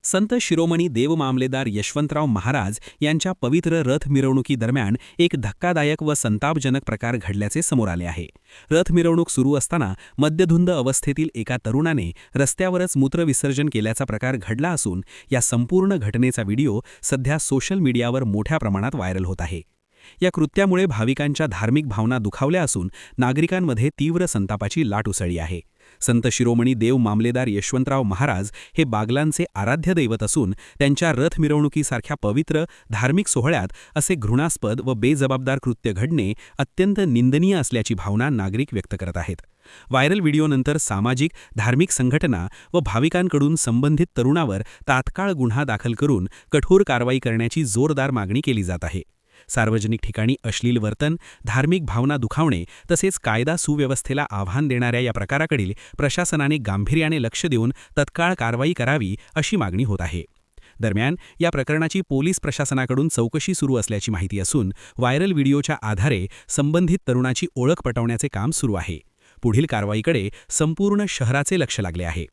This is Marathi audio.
संत शिरोमणी देवमामलेदार यशवंतराव महाराज यांच्या पवित्र रथ मिरवणुकीदरम्यान एक धक्कादायक व संतापजनक प्रकार घडल्याचे समोर आले आहे। रथ मिरवणूक सुरू असताना मद्यधुंद अवस्थेतील एका तरुणाने रस्त्यावरच मूत्रविसर्जन केल्याचा प्रकार घडला असून या संपूर्ण घटनेचा व्हिडिओ सध्या सोशल मीडियावर मोठ्या प्रमाणात व्हायरल होत आहे। या कृत्यामुळे भाविकांच्या धार्मिक भावना दुखावल्या असून नागरिकांमध्ये तीव्र संतापाची लाट उसळली आहे। संत शिरोमणी देव मामलेदार यशवंतराव महाराज हे बागलांचे आराध्य दैवत असून त्यांच्या रथ मिरवणुकीसारख्या पवित्र धार्मिक सोहळ्यात असे घृणास्पद व बेजबाबदार कृत्य घडणे अत्यंत निंदनीय असल्याची भावना नागरिक व्यक्त करत आहेत। व्हायरल व्हिडिओनंतर सामाजिक, धार्मिक संघटना व भाविकांकडून संबंधित तरुणावर तात्काळ गुन्हा दाखल करून कठोर कारवाई करण्याची जोरदार मागणी केली जात आहे। सार्वजनिक ठिकाणी अश्लील वर्तन, धार्मिक भावना दुखावणे तसेच कायदा सुव्यवस्थेला आव्हान देणाऱ्या या प्रकाराकडील प्रशासनाने गांभीर्याने लक्ष देऊन तत्काळ कारवाई करावी अशी मागणी होत आहे। दरम्यान या प्रकरणाची पोलीस प्रशासनाकडून चौकशी सुरू असल्याची माहिती असून व्हायरल व्हिडिओच्या आधारे संबंधित तरुणाची ओळख पटवण्याचे काम सुरू आहे। पुढील कारवाईकडे संपूर्ण शहराचे लक्ष लागले आहे।